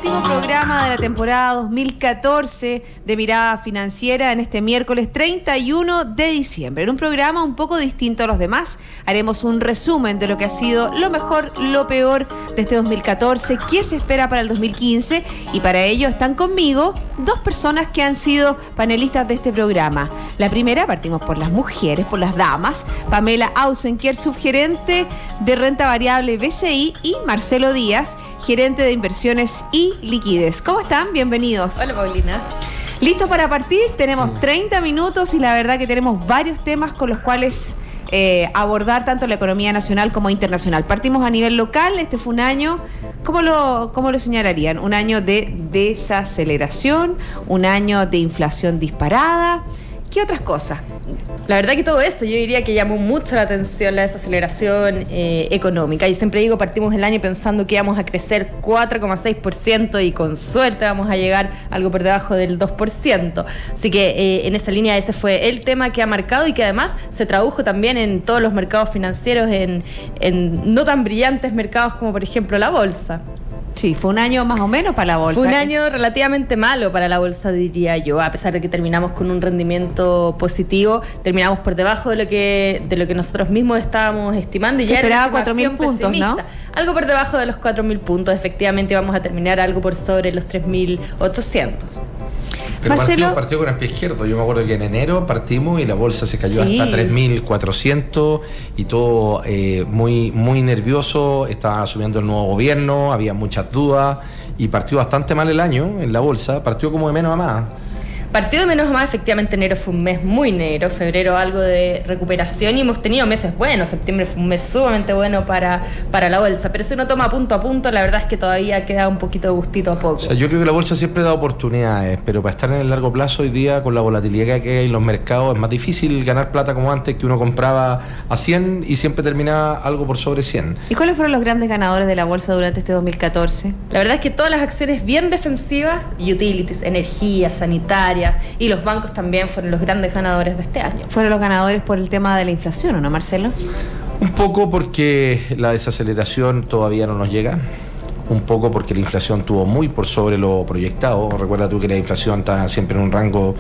último programa de la temporada 2014 de Mirada Financiera en este miércoles 31 de diciembre. En un programa un poco distinto a los demás, haremos un resumen de lo que ha sido lo mejor, lo peor de este 2014, qué se espera para el 2015, y para ello están conmigo dos personas que han sido panelistas de este programa. La primera, partimos por las mujeres, por las damas, Pamela Ausenkier, subgerente de renta variable BCI, y Marcelo Díaz, gerente de inversiones y liquidez. ¿Cómo están? Bienvenidos. Hola, Paulina. ¿Listos para partir? Tenemos 30 minutos y la verdad que tenemos varios temas con los cuales abordar tanto la economía nacional como internacional. Partimos a nivel local. Este fue un año, ¿cómo lo señalarían? Un año de desaceleración, un año de inflación disparada. ¿Qué otras cosas? La verdad que todo eso yo diría que llamó mucho la atención la desaceleración económica. Yo siempre digo, partimos el año pensando que íbamos a crecer 4,6% y con suerte vamos a llegar algo por debajo del 2%. Así que en esa línea ese fue el tema que ha marcado y que además se tradujo también en todos los mercados financieros, en no tan brillantes mercados como por ejemplo la bolsa. Sí, fue un año más o menos para la bolsa. Fue un año relativamente malo para la bolsa, diría yo. A pesar de que terminamos con un rendimiento positivo, terminamos por debajo de lo que nosotros mismos estábamos estimando. Y se ya esperaba 4.000 puntos, pesimista, ¿no? Algo por debajo de los 4.000 puntos. Efectivamente vamos a terminar algo por sobre los 3.800. Pero Marcelo, partió con el pie izquierdo. Yo me acuerdo que en enero partimos y la bolsa se cayó hasta 3.400 y todo muy, muy nervioso. Estaba asumiendo el nuevo gobierno, había muchas dudas y partió bastante mal el año en la bolsa. Partió como de menos a más. Partió de menos a más, efectivamente enero fue un mes muy negro, febrero algo de recuperación y hemos tenido meses buenos. Septiembre fue un mes sumamente bueno para la bolsa, pero si uno toma punto a punto, la verdad es que todavía queda un poquito de gustito a poco. O sea, yo creo que la bolsa siempre da oportunidades, pero para estar en el largo plazo hoy día, con la volatilidad que hay en los mercados, es más difícil ganar plata como antes, que uno compraba a 100 y siempre terminaba algo por sobre 100. ¿Y cuáles fueron los grandes ganadores de la bolsa durante este 2014? La verdad es que todas las acciones bien defensivas, utilities, energía, sanitaria, y los bancos también fueron los grandes ganadores de este año. Fueron los ganadores por el tema de la inflación, ¿o no, Marcelo? Un poco porque la desaceleración todavía no nos llega. Un poco porque la inflación estuvo muy por sobre lo proyectado. Recuerda tú que la inflación está siempre en un rango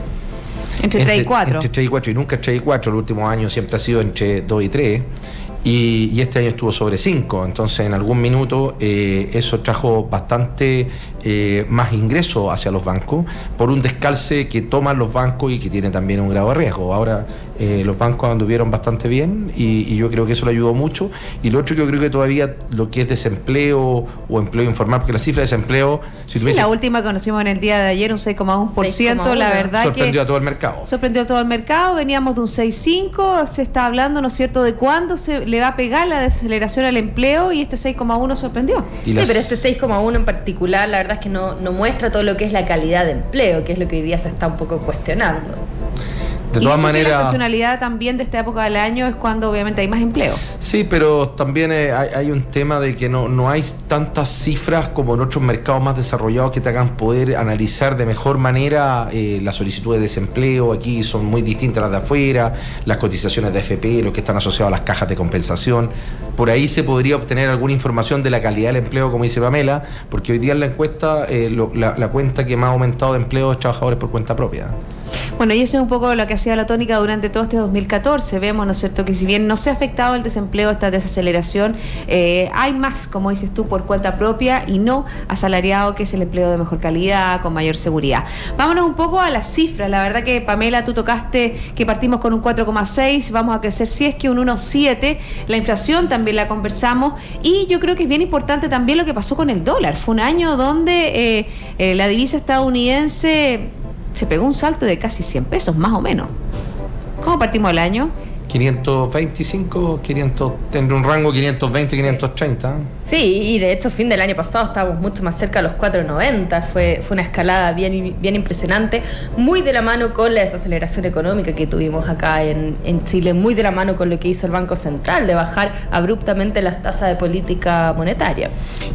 entre 3 y 4. Entre 3 y 4 y nunca 3 y 4. El último año siempre ha sido entre 2 y 3. Y este año estuvo sobre 5. Entonces en algún minuto eso trajo bastante más ingresos hacia los bancos por un descalce que toman los bancos y que tiene también un grado de riesgo. Ahora los bancos anduvieron bastante bien y yo creo que eso le ayudó mucho. Y lo otro, que yo creo que todavía lo que es desempleo o empleo informal, porque la cifra de desempleo, si sí, la última que conocimos en el día de ayer, un 6,1%, la verdad sorprendió a todo el mercado. Sorprendió a todo el mercado. Veníamos de un 6,5%, se está hablando, ¿no es cierto?, de cuándo se le va a pegar la desaceleración al empleo, y este 6,1% sorprendió. Sí, pero este 6,1% en particular, la verdad es que no muestra todo lo que es la calidad de empleo, que es lo que hoy día se está un poco cuestionando. De todas maneras, la estacionalidad también de esta época del año es cuando obviamente hay más empleo. Sí, pero también hay un tema de que no hay tantas cifras como en otros mercados más desarrollados que te hagan poder analizar de mejor manera la solicitud de desempleo. Aquí son muy distintas las de afuera, las cotizaciones de AFP, lo que están asociados a las cajas de compensación. Por ahí se podría obtener alguna información de la calidad del empleo, como dice Pamela, porque hoy día en la encuesta la cuenta que más ha aumentado de empleo es trabajadores por cuenta propia. Bueno, y eso es un poco lo que ha sido la tónica durante todo este 2014. Vemos, ¿no es cierto?, que si bien no se ha afectado el desempleo, esta desaceleración, hay más, como dices tú, por cuenta propia y no asalariado, que es el empleo de mejor calidad, con mayor seguridad. Vámonos un poco a las cifras. La verdad que, Pamela, tú tocaste que partimos con un 4,6, vamos a crecer si es que un 1,7. La inflación también la conversamos, y yo creo que es bien importante también lo que pasó con el dólar. Fue un año donde la divisa estadounidense se pegó un salto de casi 100 pesos, más o menos. ¿Cómo partimos el año? 525, tendrá un rango 520, 530. Sí, y de hecho fin del año pasado estábamos mucho más cerca de los 490, fue una escalada bien impresionante, muy de la mano con la desaceleración económica que tuvimos acá en Chile, muy de la mano con lo que hizo el Banco Central, de bajar abruptamente las tasas de política monetaria.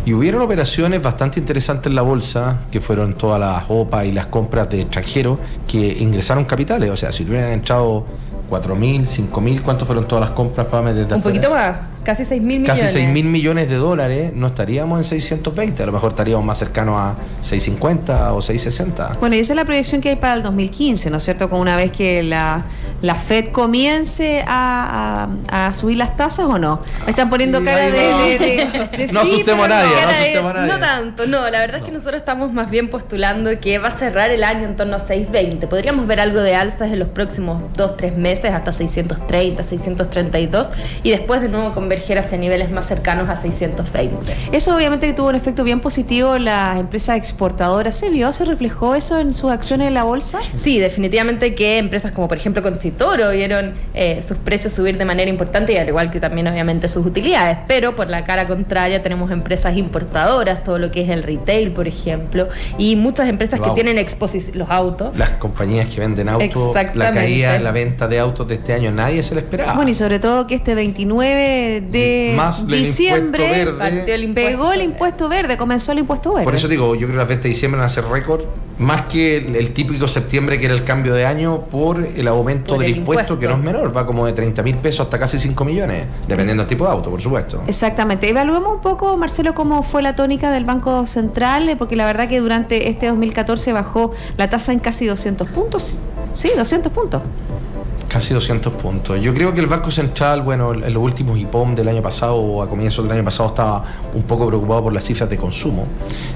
Y hubieron operaciones bastante interesantes en la bolsa, que fueron todas las OPA y las compras de extranjeros que ingresaron capitales. O sea, si hubieran entrado 4.000, 5.000, ¿cuántos fueron todas las compras, Pame, desde Un afuera? poquito más, casi 6.000 millones. Casi 6.000 millones de dólares, no estaríamos en 620, a lo mejor estaríamos más cercanos a 650 o 660. Bueno, y esa es la proyección que hay para el 2015, ¿no es cierto? Con una vez que la Fed comience a subir las tasas, ¿o no? Me están poniendo cara de No sí, asustemos a pero nadie, no. no asustemos a nadie. No tanto, no, la verdad es que nosotros estamos más bien postulando que va a cerrar el año en torno a 620. Podríamos ver algo de alzas en los próximos 2-3 meses hasta 630, 632 y después de nuevo converger hacia niveles más cercanos a 620. Eso obviamente tuvo un efecto bien positivo en las empresas exportadoras. ¿Se reflejó eso en sus acciones en la bolsa? Sí, definitivamente que empresas como por ejemplo Concitoro vieron sus precios subir de manera importante y al igual que también obviamente sus utilidades, pero por la cara contraria tenemos empresas importadoras, todo lo que es el retail por ejemplo, y muchas empresas que tienen exposición, los autos. Las compañías que venden autos, la caída en la venta de autos de este año, nadie se lo esperaba. Bueno, y sobre todo que este 29 de más diciembre pegó el impuesto verde, comenzó el impuesto verde. Por eso digo, yo creo que las ventas de diciembre van a ser récord, más que el típico septiembre que era el cambio de año por el aumento del impuesto, que no es menor, va como de 30.000 pesos hasta casi 5 millones, dependiendo del tipo de auto, por supuesto. Exactamente. Evaluemos un poco, Marcelo, cómo fue la tónica del Banco Central, porque la verdad que durante este 2014 bajó la tasa en casi 200 puntos. Sí, 200 puntos. Casi 200 puntos. Yo creo que el Banco Central, bueno, en los últimos IPOM del año pasado o a comienzos del año pasado estaba un poco preocupado por las cifras de consumo,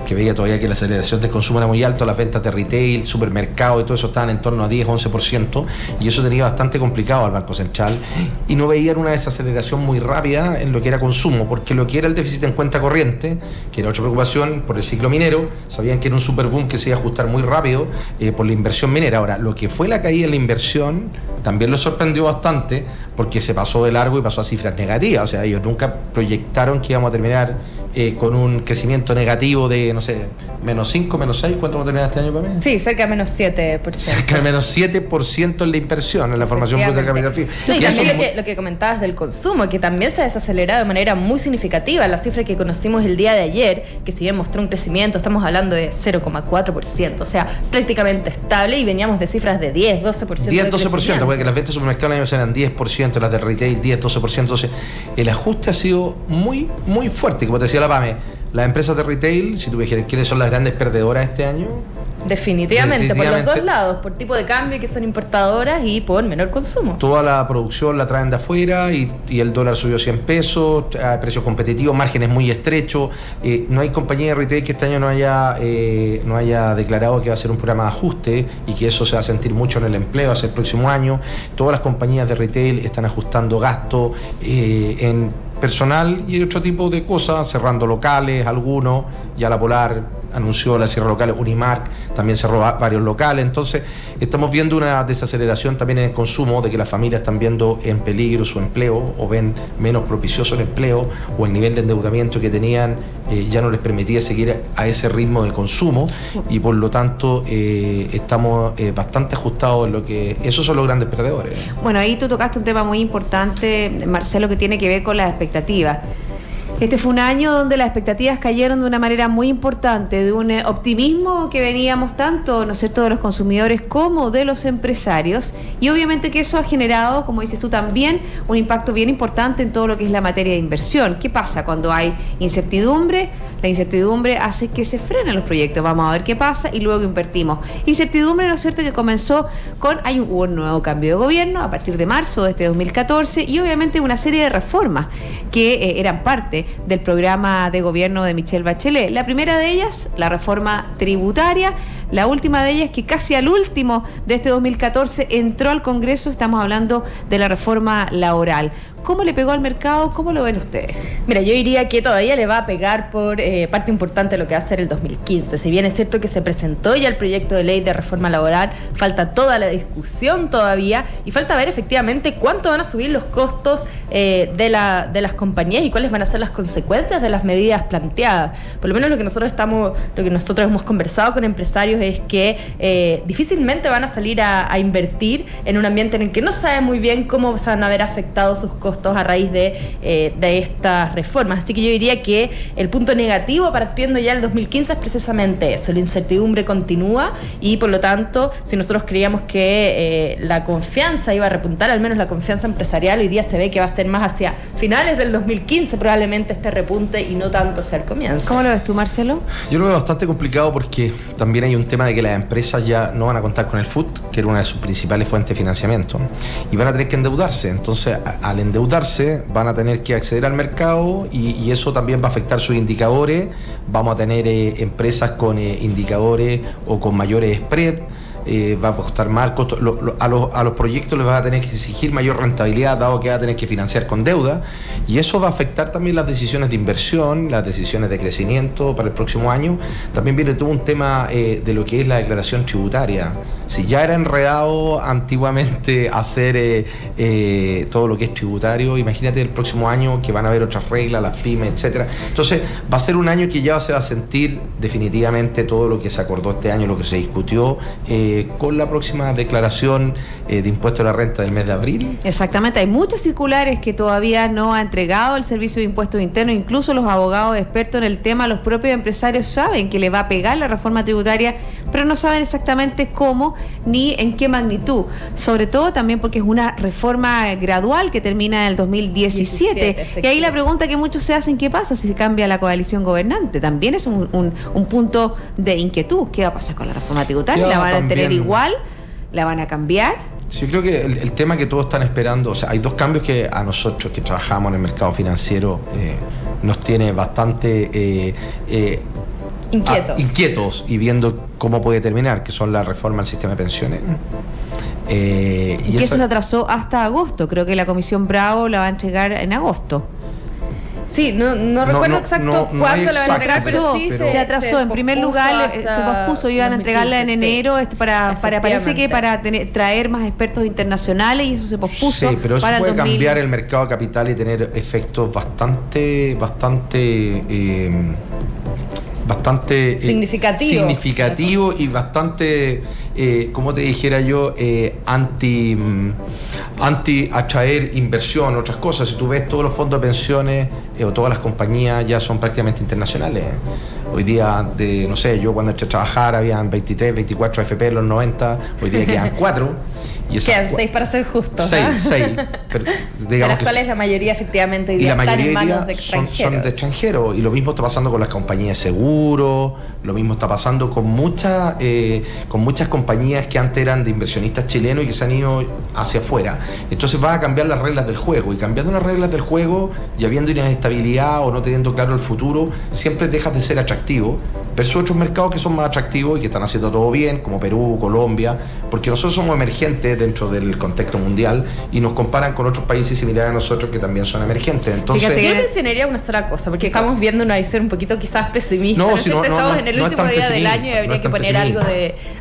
que veía todavía que la aceleración del consumo era muy alta, las ventas de retail, supermercado y todo eso estaban en torno a 10-11%, y eso tenía bastante complicado al Banco Central, y no veían una desaceleración muy rápida en lo que era consumo, porque lo que era el déficit en cuenta corriente, que era otra preocupación por el ciclo minero, sabían que era un superboom que se iba a ajustar muy rápido por la inversión minera. Ahora, lo que fue la caída en la inversión también lo sorprendió bastante, porque se pasó de largo y pasó a cifras negativas. O sea, ellos nunca proyectaron que íbamos a terminar con un crecimiento negativo de, no sé, -5, -6. ¿Cuánto vamos a terminar este año para mí? Sí, cerca de -7%. Cerca de -7% en la inversión, en la formación bruta de capital fijo. No, y también lo que comentabas del consumo, que también se ha desacelerado de manera muy significativa. La cifra que conocimos el día de ayer, que si bien mostró un crecimiento, estamos hablando de 0,4%, o sea, prácticamente estable, y veníamos de cifras de 10, 12%. 10-12%, porque las ventas de supermercados el año eran 10%, las de retail 10-12%. Entonces, el ajuste ha sido muy, muy fuerte. Como te decía la PAME, las empresas de retail, si tú me dijeras quiénes son las grandes perdedoras este año. Definitivamente, por los dos lados, por tipo de cambio que son importadoras y por menor consumo. Toda la producción la traen de afuera y el dólar subió 100 pesos, a precios competitivos, márgenes muy estrechos. No hay compañía de retail que este año no haya declarado que va a ser un programa de ajuste y que eso se va a sentir mucho en el empleo hacia el próximo año. Todas las compañías de retail están ajustando gastos en personal y otro tipo de cosas, cerrando locales, algunos, ya la Polar anunció la cierre locales, Unimark también cerró varios locales. Entonces estamos viendo una desaceleración también en el consumo, de que las familias están viendo en peligro su empleo o ven menos propicioso el empleo, o el nivel de endeudamiento que tenían ya no les permitía seguir a ese ritmo de consumo, y por lo tanto estamos bastante ajustados en lo que esos son los grandes perdedores. Bueno, ahí tú tocaste un tema muy importante, Marcelo, que tiene que ver con las expectativas. Este fue un año donde las expectativas cayeron de una manera muy importante, de un optimismo que veníamos tanto, ¿no es cierto?, de los consumidores como de los empresarios, y obviamente que eso ha generado, como dices tú también, un impacto bien importante en todo lo que es la materia de inversión. ¿Qué pasa cuando hay incertidumbre? La incertidumbre hace que se frenen los proyectos, vamos a ver qué pasa y luego invertimos. Incertidumbre, ¿no es cierto?, que comenzó con, hubo un nuevo cambio de gobierno a partir de marzo de este 2014, y obviamente una serie de reformas que eran parte del programa de gobierno de Michelle Bachelet. La primera de ellas, la reforma tributaria. La última de ellas, que casi al último de este 2014 entró al Congreso, estamos hablando de la reforma laboral. ¿Cómo le pegó al mercado? ¿Cómo lo ven ustedes? Mira, yo diría que todavía le va a pegar por parte importante de lo que va a ser el 2015. Si bien es cierto que se presentó ya el proyecto de ley de reforma laboral, falta toda la discusión todavía y falta ver efectivamente cuánto van a subir los costos de las compañías y cuáles van a ser las consecuencias de las medidas planteadas. Por lo menos lo que nosotros hemos conversado con empresarios es que difícilmente van a salir a invertir en un ambiente en el que no saben muy bien cómo se van a ver afectados sus costos costos a raíz de estas reformas. Así que yo diría que el punto negativo partiendo ya del 2015 es precisamente eso, la incertidumbre continúa y por lo tanto, si nosotros creíamos que la confianza iba a repuntar, al menos la confianza empresarial, hoy día se ve que va a ser más hacia finales del 2015 probablemente este repunte y no tanto hacia el comienzo. ¿Cómo lo ves tú, Marcelo? Yo lo veo bastante complicado porque también hay un tema de que las empresas ya no van a contar con el FUT, que era una de sus principales fuentes de financiamiento, y van a tener que endeudarse. Entonces, al endeudarse, van a tener que acceder al mercado y eso también va a afectar sus indicadores. Vamos a tener empresas con indicadores o con mayores spread. Va a costar más costo. A los proyectos les va a tener que exigir mayor rentabilidad, dado que va a tener que financiar con deuda, y eso va a afectar también las decisiones de inversión, las decisiones de crecimiento para el próximo año. También viene todo un tema de lo que es la declaración tributaria. Si ya era enredado antiguamente hacer todo lo que es tributario, imagínate el próximo año que van a haber otras reglas, las pymes, etcétera. Entonces va a ser un año que ya se va a sentir definitivamente todo lo que se acordó este año, lo que se discutió con la próxima declaración de impuesto a la renta del mes de abril. Exactamente, hay muchas circulares que todavía no ha entregado el Servicio de Impuestos Internos, incluso los abogados expertos en el tema, los propios empresarios saben que le va a pegar la reforma tributaria, pero no saben exactamente cómo ni en qué magnitud, sobre todo también porque es una reforma gradual que termina en el 2017, y ahí la pregunta que muchos se hacen, ¿qué pasa si se cambia la coalición gobernante? También es un punto de inquietud. ¿Qué va a pasar con la reforma tributaria? ¿La van a tener igual? ¿La van a cambiar? Sí, yo creo que el tema que todos están esperando, o sea, hay dos cambios que a nosotros que trabajamos en el mercado financiero nos tiene bastante inquietos y viendo cómo puede terminar, que son la reforma del sistema de pensiones. Y eso se atrasó hasta agosto. Creo que la Comisión Bravo la va a entregar en agosto. Sí, no recuerdo exacto cuándo la van a entregar, pero sí se atrasó. En primer lugar, se pospuso, iban a entregarla en enero parece que para traer más expertos internacionales, y eso se pospuso. Sí, pero eso puede cambiar el mercado de capital y tener efectos bastante significativo y bastante, como te dijera yo, anti atraer inversión, otras cosas. Si tú ves, todos los fondos de pensiones o todas las compañías ya son prácticamente internacionales. Hoy día, no sé, yo cuando entré a trabajar habían 23, 24 AFP en los 90, hoy día quedan 4. Quedan 6 para ser justos. 6. De las cuales la mayoría efectivamente hoy día están en manos de extranjeros. Son de extranjeros. Y lo mismo está pasando con las compañías de seguro, lo mismo está pasando con muchas compañías que antes eran de inversionistas chilenos y que se han ido hacia afuera. Entonces va a cambiar las reglas del juego. Y cambiando las reglas del juego y habiendo inestabilidad o no teniendo claro el futuro, siempre dejas de ser atractivo. Versus otros mercados que son más atractivos y que están haciendo todo bien, como Perú, Colombia, porque nosotros somos emergentes dentro del contexto mundial y nos comparan con otros países similares a nosotros que también son emergentes. Entonces, fíjate, yo mencionaría una sola cosa, porque estamos viendo una visión un poquito quizás pesimista. Estamos en el último día del año y habría que poner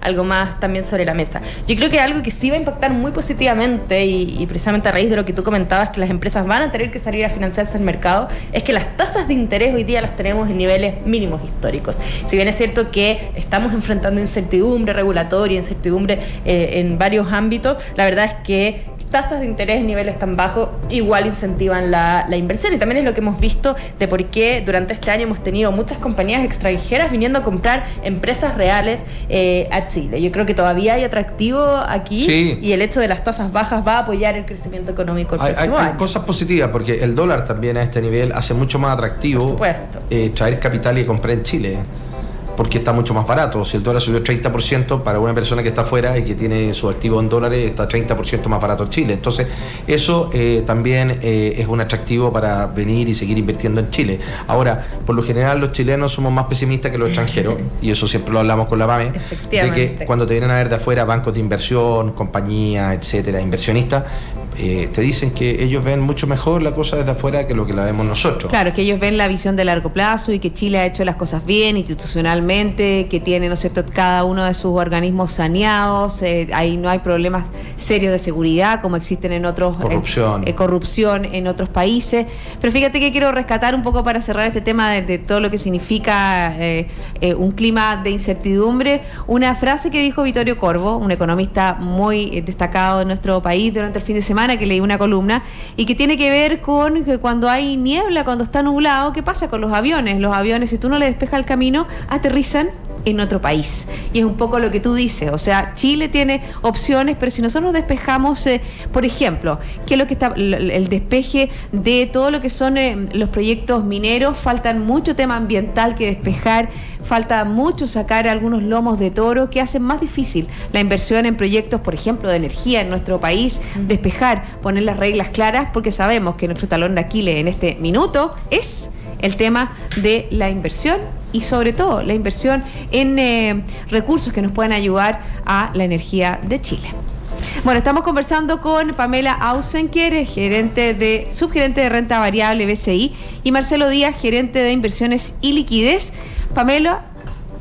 algo más también sobre la mesa. Yo creo que algo que sí va a impactar muy positivamente y precisamente a raíz de lo que tú comentabas, que las empresas van a tener que salir a financiarse al mercado, es que las tasas de interés hoy día las tenemos en niveles mínimos históricos. Si bien es cierto que estamos enfrentando incertidumbre regulatoria, incertidumbre en varios ámbitos, la verdad es que tasas de interés en niveles tan bajos igual incentivan la inversión, y también es lo que hemos visto de por qué durante este año hemos tenido muchas compañías extranjeras viniendo a comprar empresas reales a Chile. Yo creo que todavía hay atractivo aquí, sí, y el hecho de las tasas bajas va a apoyar el crecimiento económico el próximo año. Hay cosas positivas, porque el dólar también a este nivel hace mucho más atractivo traer capital y comprar en Chile, porque está mucho más barato. Si el dólar subió 30%, para una persona que está afuera y que tiene su activo en dólares, está 30% más barato en Chile. Entonces, eso también es un atractivo para venir y seguir invirtiendo en Chile. Ahora, por lo general, los chilenos somos más pesimistas que los extranjeros, y eso siempre lo hablamos con la PAME, de que cuando te vienen a ver de afuera bancos de inversión, compañías, etcétera, inversionistas, te dicen que ellos ven mucho mejor la cosa desde afuera que lo que la vemos nosotros. Claro, que ellos ven la visión de largo plazo y que Chile ha hecho las cosas bien institucionalmente, que tiene, ¿no es cierto?, cada uno de sus organismos saneados, ahí no hay problemas serios de seguridad como existen en otros... corrupción en otros países. Pero fíjate que quiero rescatar un poco para cerrar este tema de todo lo que significa un clima de incertidumbre, una frase que dijo Vittorio Corvo, un economista muy destacado de nuestro país durante el fin de semana, semana que leí una columna y que tiene que ver con que cuando hay niebla, cuando está nublado, ¿qué pasa con los aviones? Los aviones, si tú no le despejas el camino, aterrizan en otro país. Y es un poco lo que tú dices, o sea, Chile tiene opciones, pero si nosotros despejamos, por ejemplo, ¿qué es lo que está el despeje de todo lo que son los proyectos mineros? Faltan mucho tema ambiental que despejar, falta mucho sacar algunos lomos de toro que hacen más difícil la inversión en proyectos, por ejemplo, de energía en nuestro país, despejar, poner las reglas claras, porque sabemos que nuestro talón de Aquiles en este minuto es el tema de la inversión y sobre todo la inversión en recursos que nos puedan ayudar a la energía de Chile. Bueno, estamos conversando con Pamela Ausenker, subgerente de renta variable BCI, y Marcelo Díaz, gerente de inversiones y liquidez. Pamela,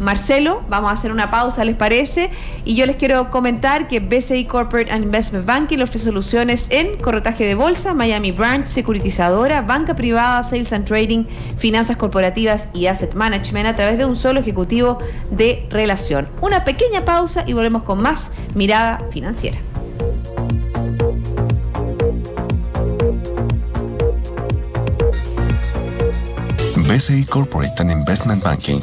Marcelo, vamos a hacer una pausa, ¿les parece? Y yo les quiero comentar que BCI Corporate and Investment Banking ofrece soluciones en corretaje de bolsa, Miami Branch, securitizadora, banca privada, sales and trading, finanzas corporativas y asset management a través de un solo ejecutivo de relación. Una pequeña pausa y volvemos con más Mirada Financiera. BCI Corporate and Investment Banking.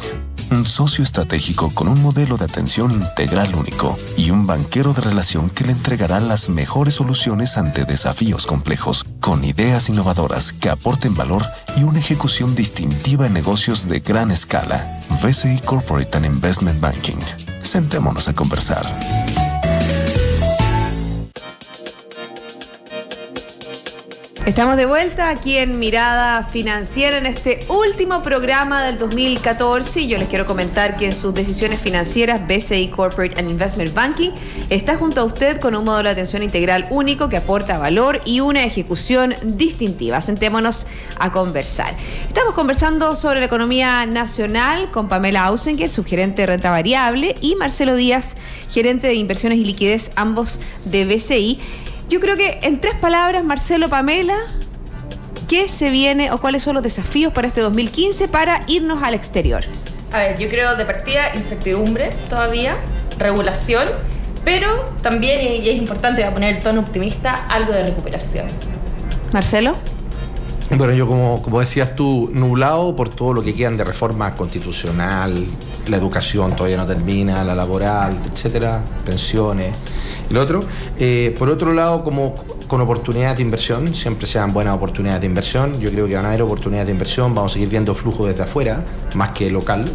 Un socio estratégico con un modelo de atención integral único y un banquero de relación que le entregará las mejores soluciones ante desafíos complejos, con ideas innovadoras que aporten valor y una ejecución distintiva en negocios de gran escala. BCI Corporate and Investment Banking. Sentémonos a conversar. Estamos de vuelta aquí en Mirada Financiera en este último programa del 2014 y yo les quiero comentar que en sus decisiones financieras BCI Corporate and Investment Banking está junto a usted con un modelo de atención integral único que aporta valor y una ejecución distintiva. Sentémonos a conversar. Estamos conversando sobre la economía nacional con Pamela Ausenker, subgerente de renta variable, y Marcelo Díaz, gerente de inversiones y liquidez, ambos de BCI. Yo creo que en 3 palabras, Marcelo, Pamela, ¿qué se viene o cuáles son los desafíos para este 2015 para irnos al exterior? A ver, yo creo de partida incertidumbre todavía, regulación, pero también, y es importante, voy a poner el tono optimista, algo de recuperación. Marcelo. Bueno, yo como decías tú, nublado por todo lo que quedan de reforma constitucional, la educación todavía no termina, la laboral, etcétera, pensiones y lo otro. Por otro lado, como con oportunidades de inversión, siempre sean buenas oportunidades de inversión. Yo creo que van a haber oportunidades de inversión, vamos a seguir viendo flujo desde afuera, más que local.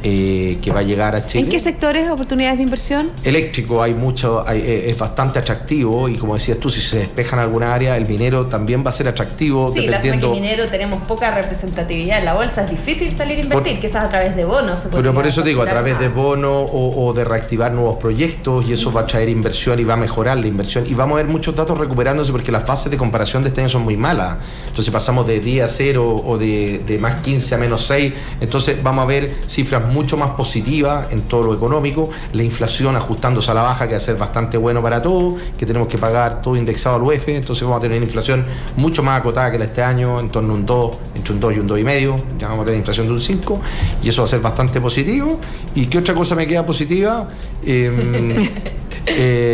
Que va a llegar a Chile. ¿En qué sectores oportunidades de inversión? Eléctrico hay mucho, es bastante atractivo y como decías tú, si se despejan alguna área, el minero también va a ser atractivo. Sí, dependiendo... la que minero tenemos poca representatividad en la bolsa, es difícil salir a invertir, quizás a través de bonos. Pero por eso digo, a través de bonos o de reactivar nuevos proyectos, y eso va a traer inversión y va a mejorar la inversión y vamos a ver muchos datos recuperándose porque las fases de comparación de este año son muy malas. Entonces pasamos de 10 a 0 o de más 15 a menos 6, entonces vamos a ver cifras mucho más positiva en todo lo económico, la inflación ajustándose a la baja, que va a ser bastante bueno para todos, que tenemos que pagar todo indexado al UF, entonces vamos a tener una inflación mucho más acotada que la de este año, en torno a un 2, entre un 2 y un 2,5, ya vamos a tener inflación de un 5, y eso va a ser bastante positivo. ¿Y qué otra cosa me queda positiva?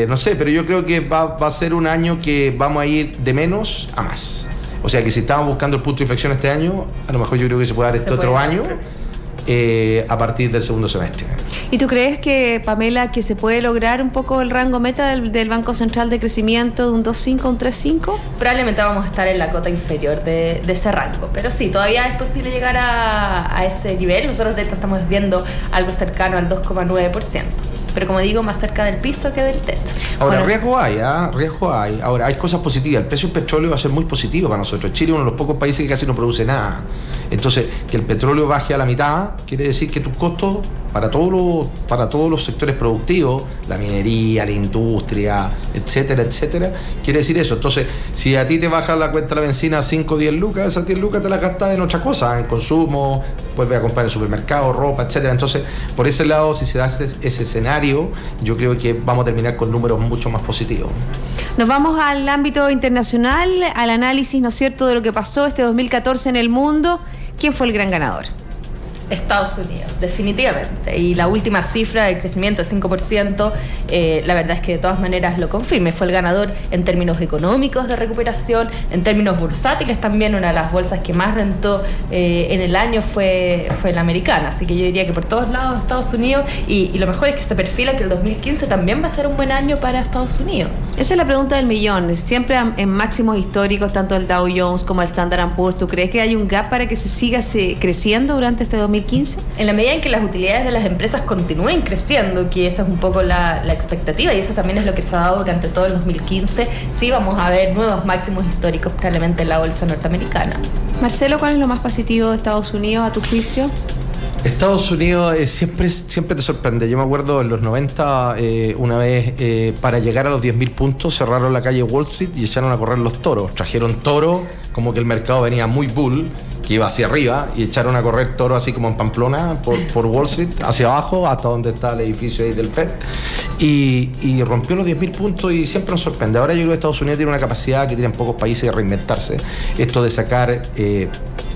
No sé, pero yo creo que va a ser un año que vamos a ir de menos a más. O sea que si estábamos buscando el punto de inflexión este año, a lo mejor yo creo que se puede dar este otro año. A partir del segundo semestre. ¿Y tú crees que, Pamela, que se puede lograr un poco el rango meta del Banco Central de crecimiento de un 2,5 a un 3,5? Probablemente vamos a estar en la cota inferior de ese rango, pero sí, todavía es posible llegar a ese nivel. Nosotros de hecho estamos viendo algo cercano al 2,9%. Pero como digo, más cerca del piso que del techo. Ahora, riesgo hay. Ahora, hay cosas positivas. El precio del petróleo va a ser muy positivo para nosotros. Chile es uno de los pocos países que casi no produce nada. Entonces, que el petróleo baje a la mitad quiere decir que tus costos para todos los sectores productivos, la minería, la industria, etcétera, quiere decir eso. Entonces, si a ti te baja la cuenta de la benzina a 5 o 10 lucas, esas 10 lucas te las gastas en otra cosa, en consumo, vuelves a comprar en el supermercado, ropa, etcétera. Entonces, por ese lado, si se da ese escenario, yo creo que vamos a terminar con números mucho más positivos. Nos vamos al ámbito internacional, al análisis, ¿no es cierto?, de lo que pasó este 2014 en el mundo. ¿Quién fue el gran ganador? Estados Unidos, definitivamente. Y la última cifra del crecimiento de 5%, la verdad es que de todas maneras lo confirma. Fue el ganador en términos económicos de recuperación, en términos bursátiles también. Una de las bolsas que más rentó en el año fue la americana. Así que yo diría que por todos lados Estados Unidos, y lo mejor es que se perfila que el 2015 también va a ser un buen año para Estados Unidos. Esa es la pregunta del millón. Siempre en máximos históricos, tanto el Dow Jones como el Standard & Poor's, ¿tú crees que hay un gap para que se siga creciendo durante este 2015? En la medida en que las utilidades de las empresas continúen creciendo, que esa es un poco la expectativa, y eso también es lo que se ha dado durante todo el 2015, sí vamos a ver nuevos máximos históricos probablemente en la bolsa norteamericana. Marcelo, ¿cuál es lo más positivo de Estados Unidos a tu juicio? Estados Unidos siempre te sorprende. Yo me acuerdo en los 90, una vez para llegar a los 10.000 puntos cerraron la calle Wall Street y echaron a correr los toros. Trajeron toros, como que el mercado venía muy bull, que iba hacia arriba, y echaron a correr toros así como en Pamplona por Wall Street, hacia abajo, hasta donde está el edificio ahí del Fed, y rompió los 10.000 puntos y siempre nos sorprende. Ahora yo creo que Estados Unidos tiene una capacidad que tienen pocos países de reinventarse. Esto de sacar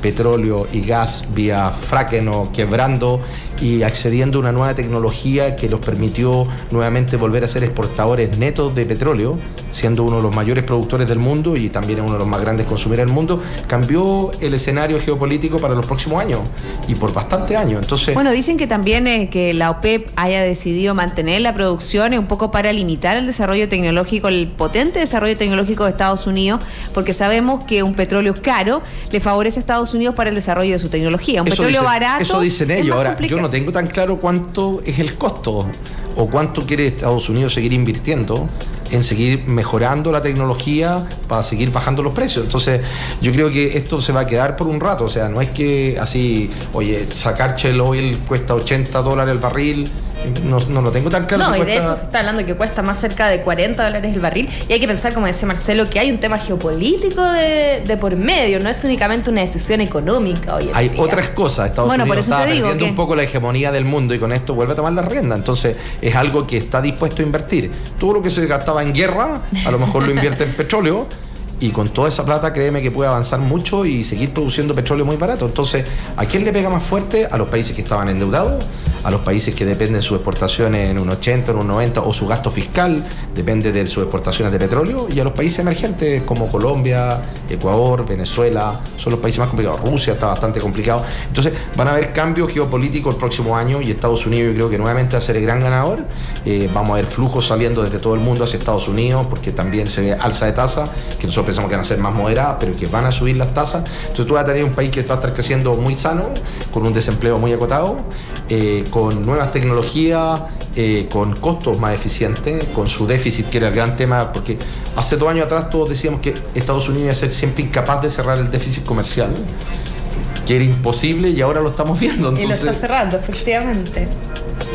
petróleo y gas vía fracking o quebrando y accediendo a una nueva tecnología que los permitió nuevamente volver a ser exportadores netos de petróleo, siendo uno de los mayores productores del mundo y también uno de los más grandes consumidores del mundo, cambió el escenario geopolítico para los próximos años y por bastantes años. Entonces, bueno, dicen que también que la OPEP haya decidido mantener la producción un poco para limitar el desarrollo tecnológico, el potente desarrollo tecnológico de Estados Unidos, porque sabemos que un petróleo caro le favorece a Estados Unidos para el desarrollo de su tecnología. Un petróleo barato. Eso dicen ellos. Ahora, yo no tengo tan claro cuánto es el costo o cuánto quiere Estados Unidos seguir invirtiendo en seguir mejorando la tecnología para seguir bajando los precios. Entonces, yo creo que esto se va a quedar por un rato. O sea, no es que así, oye, sacar Shell Oil cuesta $80 el barril. No lo tengo tan claro. No, y de hecho se está hablando que cuesta más cerca de $40 el barril. Y hay que pensar, como decía Marcelo, que hay un tema geopolítico de por medio. No es únicamente una decisión económica hoy en hay día. Otras cosas. Estados Unidos está perdiendo un poco la hegemonía del mundo y con esto vuelve a tomar la rienda. Entonces es algo que está dispuesto a invertir. Todo lo que se gastaba en guerra, a lo mejor lo invierte en petróleo. Y con toda esa plata, créeme que puede avanzar mucho y seguir produciendo petróleo muy barato. Entonces, ¿a quién le pega más fuerte? A los países que estaban endeudados, a los países que dependen de sus exportaciones en un 80, en un 90, o su gasto fiscal depende de sus exportaciones de petróleo, y a los países emergentes como Colombia, Ecuador, Venezuela, son los países más complicados. Rusia está bastante complicado. Entonces, van a haber cambios geopolíticos el próximo año y Estados Unidos yo creo que nuevamente va a ser el gran ganador. Vamos a ver flujos saliendo desde todo el mundo hacia Estados Unidos porque también se ve alza de tasa, que nosotros pensamos que van a ser más moderadas, pero que van a subir las tasas. Entonces tú vas a tener un país que va a estar creciendo muy sano, con un desempleo muy acotado, con nuevas tecnologías, con costos más eficientes, con su déficit, que era el gran tema, porque hace 2 años atrás todos decíamos que Estados Unidos iba a ser siempre incapaz de cerrar el déficit comercial, que era imposible, y ahora lo estamos viendo. Entonces, y lo está cerrando, efectivamente.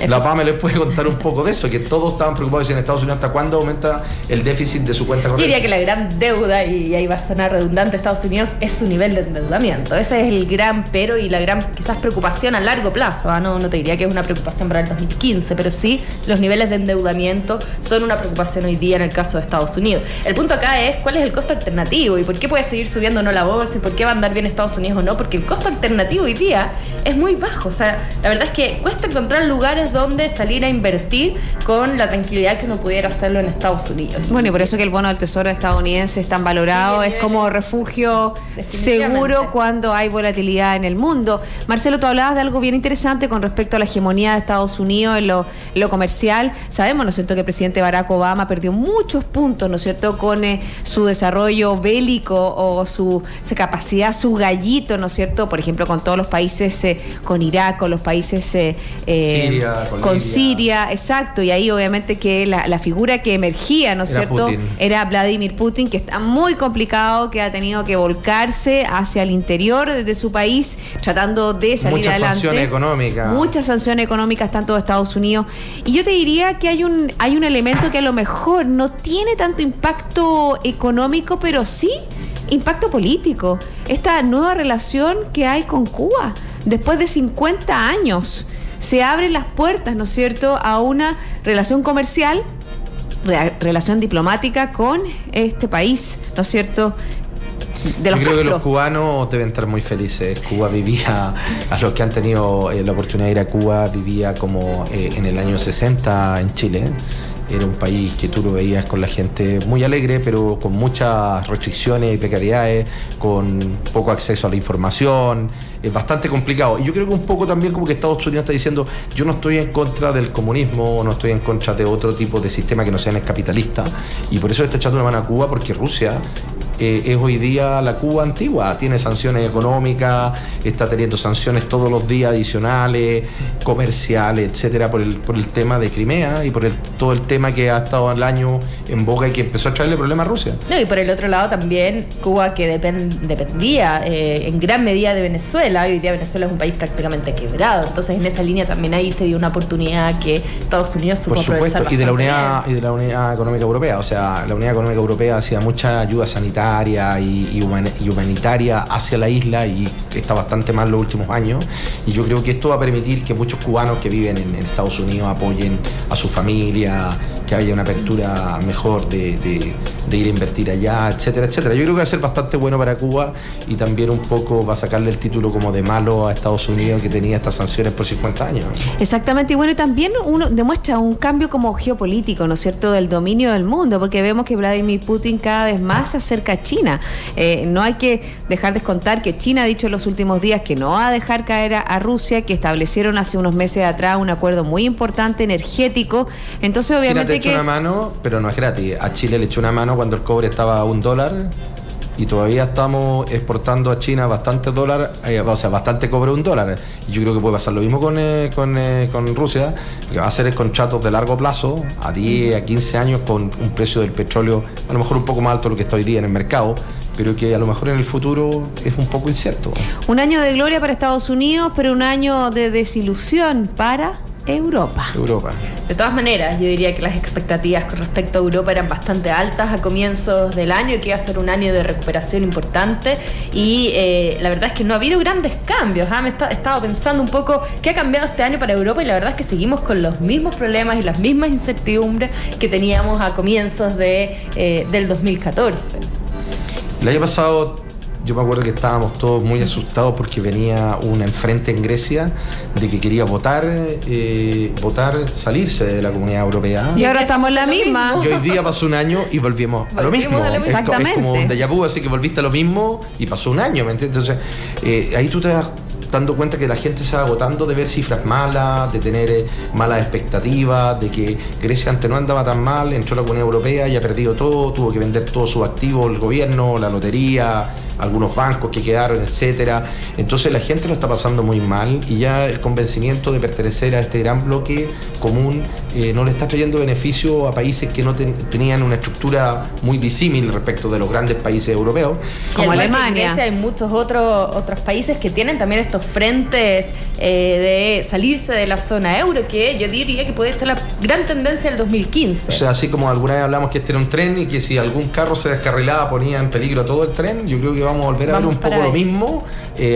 La PAME les puede contar un poco de eso, que todos estaban preocupados en Estados Unidos hasta cuándo aumenta el déficit de su cuenta corriente. Yo diría que la gran deuda, y ahí va a sonar redundante, de Estados Unidos es su nivel de endeudamiento. Ese es el gran pero y la gran quizás preocupación a largo plazo. No te diría que es una preocupación para el 2015, pero sí los niveles de endeudamiento son una preocupación hoy día en el caso de Estados Unidos. El punto acá es cuál es el costo alternativo y por qué puede seguir subiendo o no la bolsa y por qué va a andar bien Estados Unidos o no, porque el costo alternativo hoy día es muy bajo. O sea, la verdad es que cuesta encontrar lugares donde salir a invertir con la tranquilidad que uno pudiera hacerlo en Estados Unidos. Bueno, y por eso que el bono del tesoro estadounidense es tan valorado, es como refugio seguro cuando hay volatilidad en el mundo. Marcelo, tú hablabas de algo bien interesante con respecto a la hegemonía de Estados Unidos en lo comercial. Sabemos, ¿no es cierto?, que el presidente Barack Obama perdió muchos puntos, ¿no es cierto?, con su desarrollo bélico o su capacidad, su gallito, ¿no es cierto?, por ejemplo, con todos los países, con Irak, con los países Siria, con Siria, exacto, y ahí obviamente que la figura que emergía, ¿no es cierto?, era Vladimir Putin, que está muy complicado, que ha tenido que volcarse hacia el interior de su país, tratando de salir muchas adelante. Muchas sanciones económicas, tanto de Estados Unidos. Y yo te diría que hay un elemento que a lo mejor no tiene tanto impacto económico, pero sí impacto político. Esta nueva relación que hay con Cuba, después de 50 años. Se abren las puertas, ¿no es cierto?, a una relación comercial, relación diplomática con este país, ¿no es cierto?, de los Yo creo que Castro. los cubanos deben estar muy felices. Cuba vivía, a los que han tenido la oportunidad de ir a Cuba, vivía como en el año 60 en Chile. Era un país que tú lo veías con la gente muy alegre, pero con muchas restricciones y precariedades, con poco acceso a la información. Es bastante complicado. Y yo creo que un poco también como que Estados Unidos está diciendo, yo no estoy en contra del comunismo, no estoy en contra de otro tipo de sistema que no sea el capitalista. Y por eso está echando una mano a Cuba, porque Rusia es hoy día la Cuba antigua, tiene sanciones económicas, está teniendo sanciones todos los días adicionales, comerciales, etcétera, por el tema de Crimea y por todo el tema que ha estado al año en boga y que empezó a traerle problemas a Rusia. No, y por el otro lado también Cuba, que dependía en gran medida de Venezuela. Hoy día Venezuela es un país prácticamente quebrado, entonces en esa línea también ahí se dio una oportunidad que Estados Unidos supo Por supuesto, aprovechar y de la bastante bien. Unidad Económica Europea. O sea, la Unidad Económica Europea hacía mucha ayuda sanitaria y humanitaria hacia la isla, y está bastante mal los últimos años, y yo creo que esto va a permitir que muchos cubanos que viven en Estados Unidos apoyen a su familia, que haya una apertura mejor de ir a invertir allá, etcétera, etcétera. Yo creo que va a ser bastante bueno para Cuba, y también un poco va a sacarle el título como de malo a Estados Unidos, que tenía estas sanciones por 50 años. Exactamente, y bueno, y también uno demuestra un cambio como geopolítico, ¿no es cierto?, del dominio del mundo, porque vemos que Vladimir Putin cada vez más se acerca a China. No hay que dejar de contar que China ha dicho en los últimos días que no va a dejar caer a Rusia, que establecieron hace unos meses atrás un acuerdo muy importante energético. Entonces, obviamente China te echó una mano, pero no es gratis. A Chile le echó una mano cuando el cobre estaba a $1, y todavía estamos exportando a China bastante dólar, bastante cobre $1. Y yo creo que puede pasar lo mismo con Rusia, que va a hacer contratos de largo plazo, a 10, a 15 años, con un precio del petróleo a lo mejor un poco más alto de lo que está hoy día en el mercado, pero que a lo mejor en el futuro es un poco incierto. Un año de gloria para Estados Unidos, pero un año de desilusión para Europa. De todas maneras, yo diría que las expectativas con respecto a Europa eran bastante altas a comienzos del año, que iba a ser un año de recuperación importante, y la verdad es que no ha habido grandes cambios. Me he estado pensando un poco qué ha cambiado este año para Europa, y la verdad es que seguimos con los mismos problemas y las mismas incertidumbres que teníamos a comienzos del 2014. El año pasado yo me acuerdo que estábamos todos muy asustados porque venía un enfrente en Grecia de que quería votar salirse de la Comunidad Europea. Y ahora estamos en la misma. Y hoy día pasó un año y volvimos a lo mismo. Exactamente. Es como un déjà vu, así que volviste a lo mismo y pasó un año, ¿me entiendes? Entonces, ahí tú te das dando cuenta que la gente se va agotando de ver cifras malas, de tener malas expectativas, de que Grecia antes no andaba tan mal, entró a la Comunidad Europea y ha perdido todo, tuvo que vender todos sus activos, el gobierno, la lotería, algunos bancos que quedaron, etcétera. Entonces la gente lo está pasando muy mal, y ya el convencimiento de pertenecer a este gran bloque común no le está trayendo beneficio a países que no tenían una estructura muy disímil respecto de los grandes países europeos. Como Alemania. En Grecia hay muchos otros países que tienen también estos frentes de salirse de la zona euro, que yo diría que puede ser la gran tendencia del 2015. O sea, así como alguna vez hablamos que este era un tren y que si algún carro se descarrilaba ponía en peligro todo el tren, yo creo que vamos a volver a ver un poco lo mismo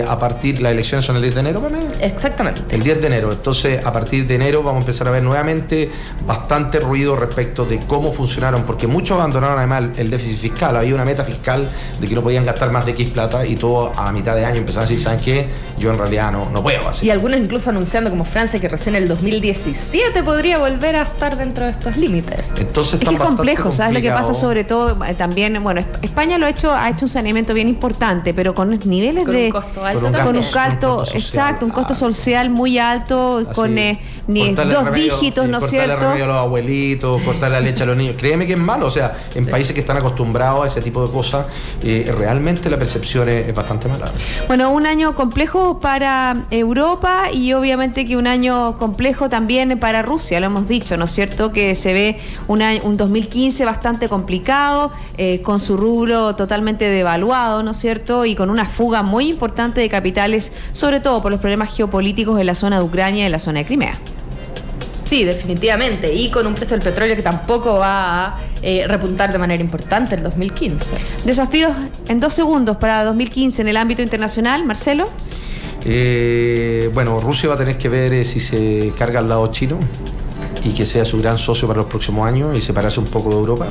a partir, las elecciones son el 10 de enero, ¿verdad? Exactamente. El 10 de enero. Entonces, a partir de enero vamos a empezar a ver nuevamente bastante ruido respecto de cómo funcionaron, porque muchos abandonaron además el déficit fiscal. Había una meta fiscal de que no podían gastar más de X plata, y todo a mitad de año empezaron a decir, ¿saben qué? Yo en realidad no puedo así. Y algunos incluso anunciando, como Francia, que recién en el 2017 podría volver a estar dentro de estos límites. Entonces, Es que es complejo, ¿sabes lo que pasa? Sobre todo también, bueno, España ha hecho un saneamiento bien importante, pero con niveles Con de... un costo alto Con un también. Con un costo, social exacto, un costo alto. social muy alto, Así, con cortarle dos remedio, dígitos, ¿no es cortarle cierto? remedio a los abuelitos, cortar la leche a los niños. Créeme que es malo, o sea, en países que están acostumbrados a ese tipo de cosas, realmente la percepción es bastante mala. Bueno, un año complejo para Europa, y obviamente que un año complejo también para Rusia, lo hemos dicho, ¿no es cierto? Que se ve un 2015 bastante complicado, con su rubro totalmente devaluado, ¿no es cierto? Y con una fuga muy importante de capitales, sobre todo por los problemas geopolíticos en la zona de Ucrania y en la zona de Crimea. Sí, definitivamente. Y con un precio del petróleo que tampoco va a repuntar de manera importante el 2015. Desafíos en 2 segundos para 2015 en el ámbito internacional, Marcelo. Bueno, Rusia va a tener que ver si se carga al lado chino y que sea su gran socio para los próximos años y separarse un poco de Europa.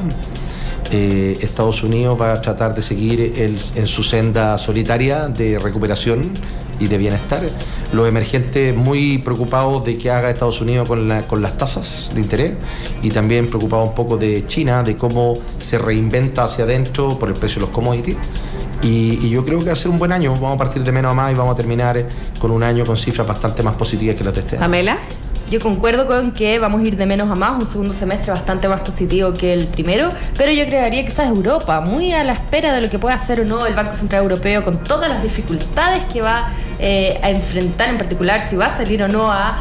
Estados Unidos va a tratar de seguir en su senda solitaria de recuperación y de bienestar. Los emergentes muy preocupados de qué haga Estados Unidos con las tasas de interés, y también preocupados un poco de China, de cómo se reinventa hacia adentro por el precio de los commodities. Y yo creo que va a ser un buen año. Vamos a partir de menos a más y vamos a terminar con un año con cifras bastante más positivas que las de este año. Pamela. Yo concuerdo con que vamos a ir de menos a más, un segundo semestre bastante más positivo que el primero, pero yo creería que quizás Europa, muy a la espera de lo que pueda hacer o no el Banco Central Europeo, con todas las dificultades que va a enfrentar, en particular si va a salir o no a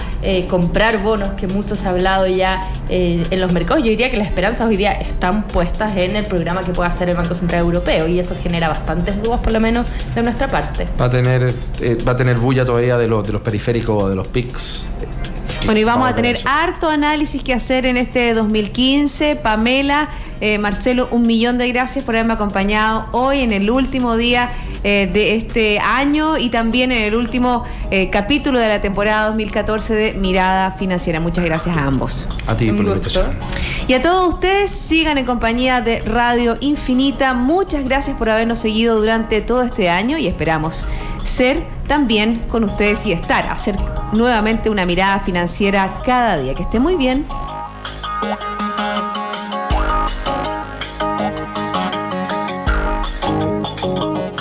comprar bonos, que mucho se ha hablado ya en los mercados. Yo diría que las esperanzas hoy día están puestas en el programa que pueda hacer el Banco Central Europeo, y eso genera bastantes dudas, por lo menos de nuestra parte. Va a tener bulla todavía de los periféricos, de los PICs. Bueno, y vamos a tener harto análisis que hacer en este 2015. Pamela, Marcelo, 1.000.000 de gracias por haberme acompañado hoy en el último día de este año y también en el último capítulo de la temporada 2014 de Mirada Financiera. Muchas gracias a ambos. A ti por la invitación. Y a todos ustedes, sigan en compañía de Radio Infinita. Muchas gracias por habernos seguido durante todo este año y esperamos ser también con ustedes y hacer nuevamente una mirada financiera cada día. Que esté muy bien.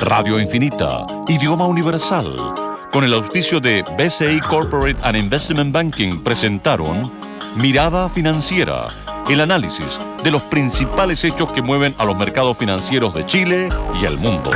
Radio Infinita, idioma universal, con el auspicio de BCI Corporate and Investment Banking, presentaron Mirada Financiera, el análisis de los principales hechos que mueven a los mercados financieros de Chile y el mundo.